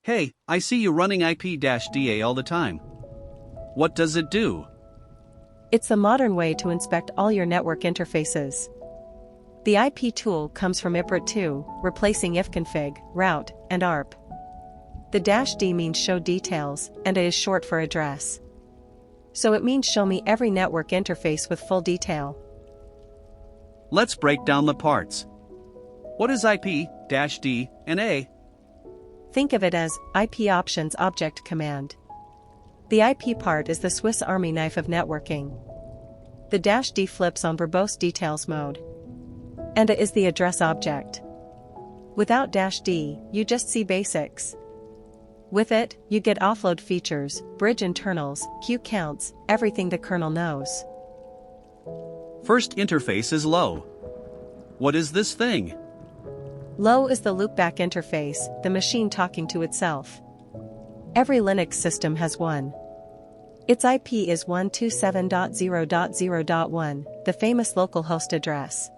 Hey, I see you running IP-DA all the time. What does it do? It's the modern way to inspect all your network interfaces. The IP tool comes from virtio, replacing ifconfig, route, and ARP. The -D means show details, and A is short for address. So it means show me every network interface with full detail. Let's break down the parts. What is IP-D and A? Think of it as IP options object command. The IP part is the Swiss Army knife of networking. The -D flips on verbose details mode. And A is the address object. Without -D, you just see basics. With it, you get offload features, bridge internals, queue counts, everything the kernel knows. First interface is low. What is this thing? Low is the loopback interface, the machine talking to itself. Every Linux system has one. Its IP is 127.0.0.1, the famous localhost address.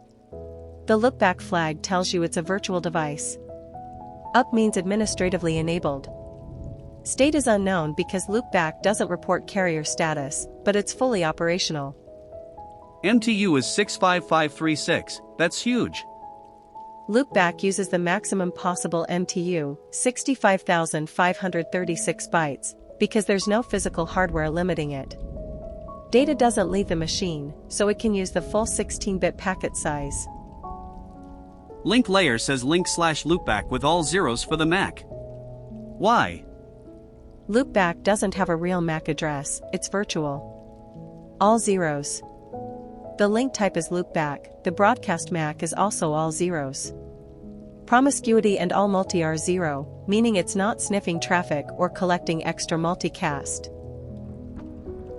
The loopback flag tells you it's a virtual device. Up means administratively enabled. State is unknown because loopback doesn't report carrier status, but it's fully operational. MTU is 65536, that's huge. Loopback uses the maximum possible MTU, 65,536 bytes, because there's no physical hardware limiting it. Data doesn't leave the machine, so it can use the full 16-bit packet size. Link layer says link/loopback with all zeros for the MAC. Why? Loopback doesn't have a real MAC address, it's virtual. All zeros. The link type is loopback, the broadcast MAC is also all zeros. Promiscuity and all multi are 0, meaning it's not sniffing traffic or collecting extra multicast.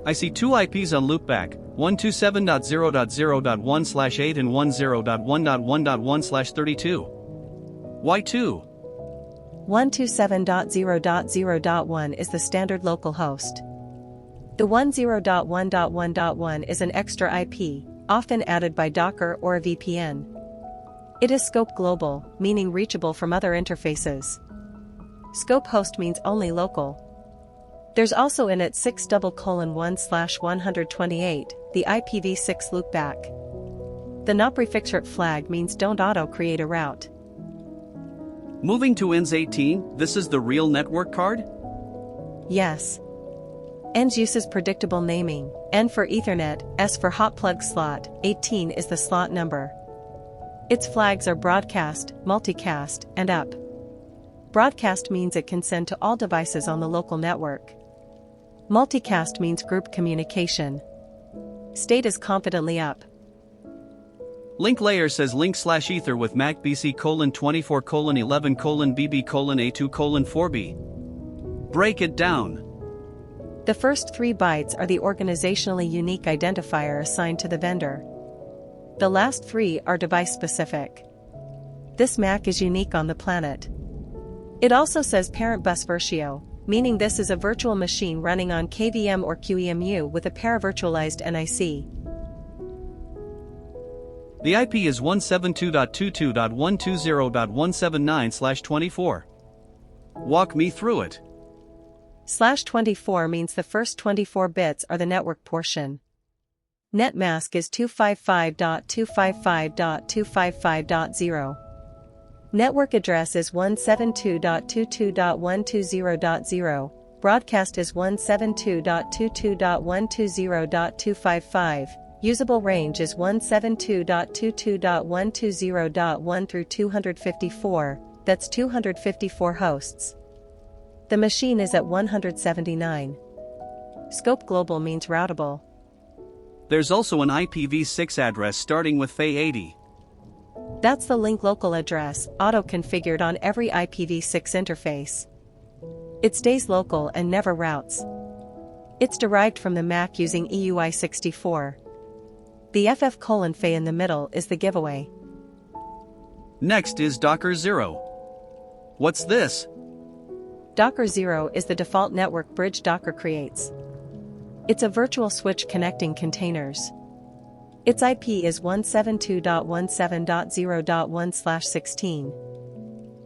I see two IPs on loopback, 127.0.0.1/8 and 10.1.1.1/32. Why 2? 127.0.0.1 is the standard localhost. The 10.1.1.1 is an extra IP, often added by Docker or a VPN. It is scope global, meaning reachable from other interfaces. Scope host means only local. There's also in it 6:1/128, the IPv6 loopback. The not prefixed flag means don't auto-create a route. Moving to ENS 18, this is the real network card? Yes. ENS uses predictable naming, N for Ethernet, S for hot plug slot, 18 is the slot number. Its flags are broadcast, multicast, and up. Broadcast means it can send to all devices on the local network. Multicast means group communication. State is confidently up. Link layer says link/ether with MAC BC:24:11:BB:(A2:4B). Break it down. The first 3 bytes are the organizationally unique identifier assigned to the vendor. The last 3 are device-specific. This MAC is unique on the planet. It also says parent bus virtio, meaning this is a virtual machine running on KVM or QEMU with a paravirtualized NIC. The IP is 172.22.120.179/24. Walk me through it. /24 means the first 24 bits are the network portion. Netmask is 255.255.255.0. Network address is 172.22.120.0. Broadcast is 172.22.120.255. Usable range is 172.22.120.1 through 254, that's 254 hosts. The machine is at 179. Scope global means routable. There's also an IPv6 address starting with FA80. That's the link local address, auto-configured on every IPv6 interface. It stays local and never routes. It's derived from the MAC using EUI64. The FF:(FA) in the middle is the giveaway. Next is Docker 0. What's this? Docker 0 is the default network bridge Docker creates. It's a virtual switch connecting containers. Its IP is 172.17.0.1/16.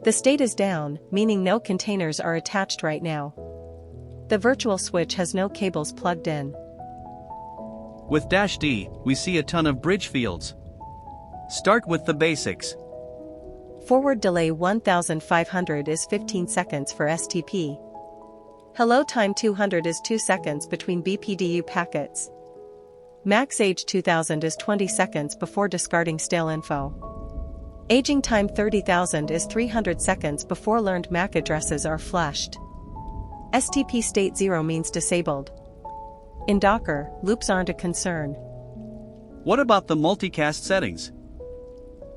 The state is down, meaning no containers are attached right now. The virtual switch has no cables plugged in. With -D, we see a ton of bridge fields. Start with the basics. Forward delay 1500 is 15 seconds for STP. Hello time 200 is 2 seconds between BPDU packets. Max age 2000 is 20 seconds before discarding stale info. Aging time 30,000 is 300 seconds before learned MAC addresses are flushed. STP state 0 means disabled. In Docker, loops aren't a concern. What about the multicast settings?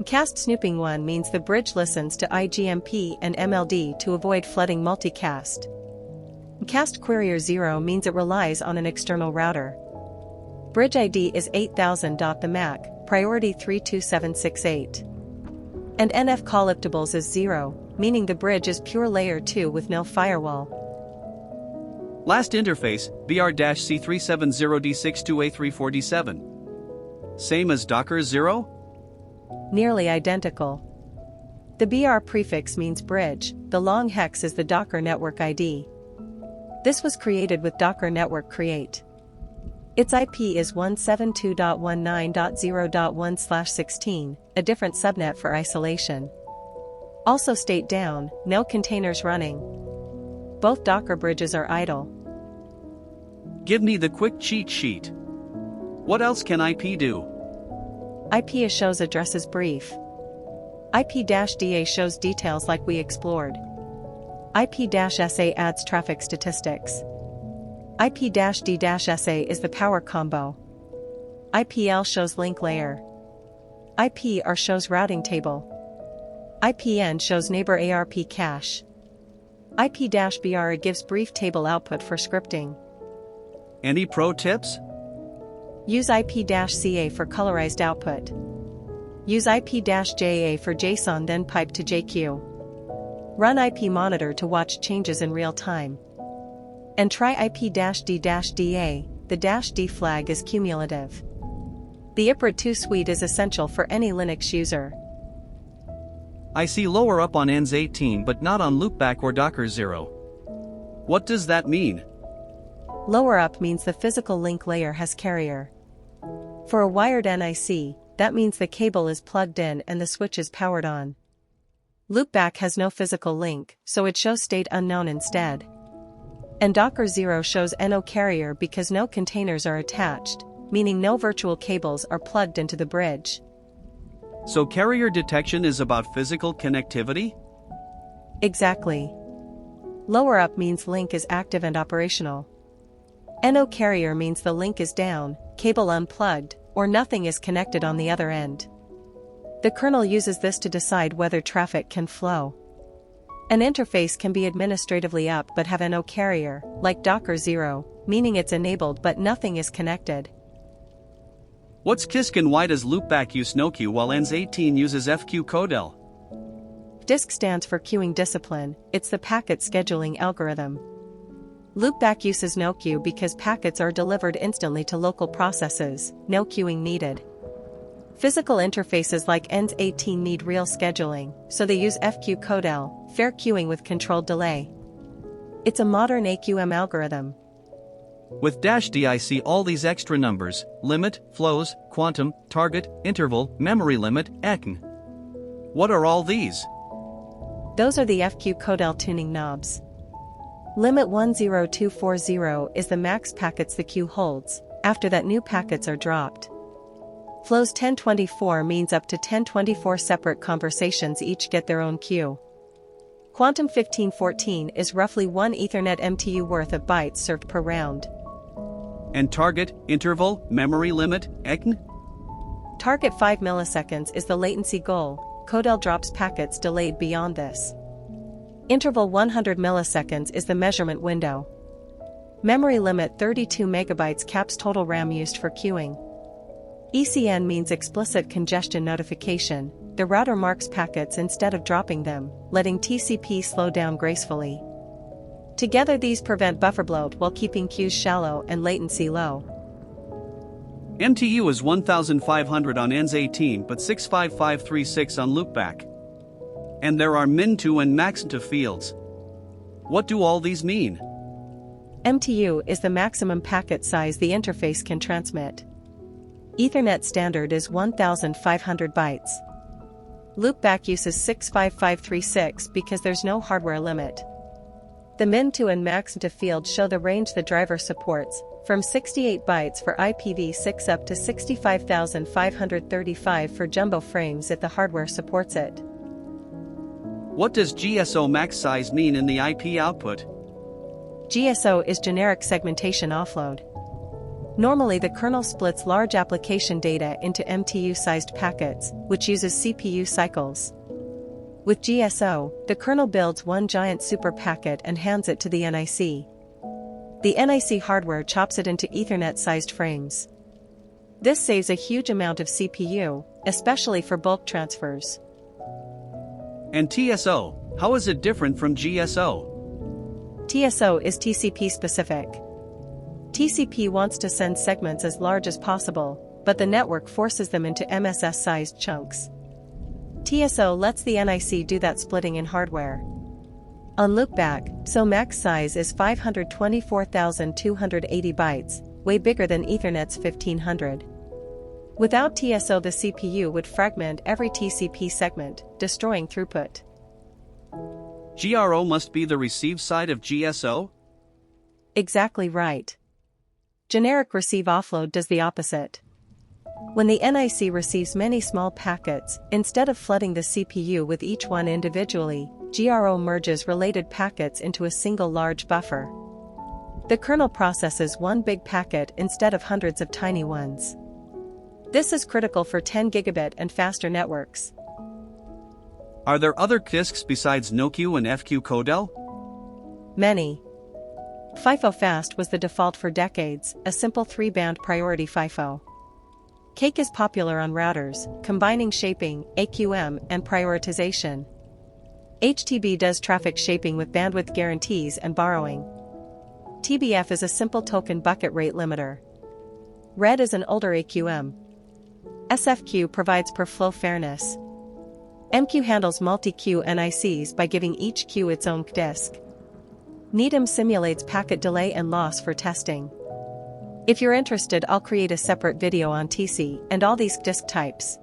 Mcast snooping 1 means the bridge listens to IGMP and MLD to avoid flooding multicast. Mcast querier 0 means it relies on an external router. Bridge ID is 8000. The MAC, priority 32768. And NF collaptables is 0, meaning the bridge is pure layer 2 with no firewall. Last interface, BR-C370D62A34D7. Same as Docker 0? Nearly identical. The BR prefix means bridge, the long hex is the Docker network ID. This was created with Docker Network Create. Its IP is 172.19.0.1/16, a different subnet for isolation. Also state down, no containers running. Both Docker bridges are idle. Give me the quick cheat sheet. What else can IP do? IP shows addresses brief. IP-DA shows details like we explored. IP-SA adds traffic statistics. IP-D-SA is the power combo. IPL shows link layer. IPR shows routing table. IPN shows neighbor ARP cache. IP-BR gives brief table output for scripting. Any pro tips? Use IP-CA for colorized output. Use IP-JA for JSON, then pipe to JQ. Run IP monitor to watch changes in real time. And try IP-D-DA, the -D flag is cumulative. The IPRA2 suite is essential for any Linux user. I see lower up on ENS 18 but not on Loopback or Docker 0. What does that mean? Lower up means the physical link layer has carrier. For a wired NIC, that means the cable is plugged in and the switch is powered on. Loopback has no physical link, so it shows state unknown instead. And Docker 0 shows NO carrier because no containers are attached, meaning no virtual cables are plugged into the bridge. So carrier detection is about physical connectivity? Exactly. Lower up means link is active and operational. NO carrier means the link is down, cable unplugged, or nothing is connected on the other end. The kernel uses this to decide whether traffic can flow. An interface can be administratively up but have NO carrier, like Docker 0, meaning it's enabled but nothing is connected. What's Qdisc and why does Loopback use noqueue while ENS 18 uses FQ Codel? Qdisc stands for queuing discipline, it's the packet scheduling algorithm. Loopback uses noqueue because packets are delivered instantly to local processes, no queuing needed. Physical interfaces like ENS 18 need real scheduling, so they use FQ Codel, fair queuing with controlled delay. It's a modern AQM algorithm. With -D I see all these extra numbers: limit, flows, quantum, target, interval, memory limit, ECN. What are all these? Those are the FQ Codel tuning knobs. Limit 10240 is the max packets the queue holds, after that new packets are dropped. Flows 1024 means up to 1024 separate conversations each get their own queue. Quantum 1514 is roughly 1 Ethernet MTU worth of bytes served per round. And target, interval, memory limit, ECN? Target 5 milliseconds is the latency goal, Codel drops packets delayed beyond this. Interval 100 milliseconds is the measurement window. Memory limit 32 megabytes caps total RAM used for queuing. ECN means explicit congestion notification, the router marks packets instead of dropping them, letting TCP slow down gracefully. Together these prevent buffer bloat while keeping queues shallow and latency low. MTU is 1500 on ENS 18 but 65536 on Loopback. And there are minmtu and maxmtu fields. What do all these mean? MTU is the maximum packet size the interface can transmit. Ethernet standard is 1500 bytes. Loopback uses 65536 because there's no hardware limit. The minmtu and maxmtu fields show the range the driver supports, from 68 bytes for IPv6 up to 65,535 for jumbo frames if the hardware supports it. What does GSO max size mean in the IP output? GSO is generic segmentation offload. Normally the kernel splits large application data into MTU-sized packets, which uses CPU cycles. With GSO, the kernel builds one giant super packet and hands it to the NIC. The NIC hardware chops it into Ethernet-sized frames. This saves a huge amount of CPU, especially for bulk transfers. And TSO, how is it different from GSO? TSO is TCP specific. TCP wants to send segments as large as possible, but the network forces them into MSS-sized chunks. TSO lets the NIC do that splitting in hardware. On Loopback, so max size is 524,280 bytes, way bigger than Ethernet's 1500. Without TSO, the CPU would fragment every TCP segment, destroying throughput. GRO must be the receive side of GSO? Exactly right. Generic Receive Offload does the opposite. When the NIC receives many small packets, instead of flooding the CPU with each one individually, GRO merges related packets into a single large buffer. The kernel processes one big packet instead of hundreds of tiny ones. This is critical for 10 gigabit and faster networks. Are there other Qdiscs besides noqueue and fq-codel? Many. FIFO fast was the default for decades, a simple 3-band priority FIFO. Cake is popular on routers, combining shaping, AQM, and prioritization. HTB does traffic shaping with bandwidth guarantees and borrowing. TBF is a simple token bucket rate limiter. RED is an older AQM. SFQ provides per-flow fairness. MQ handles multi-queue NICs by giving each queue its own Qdisc. Netem simulates packet delay and loss for testing. If you're interested, I'll create a separate video on TC and all these Qdisc types.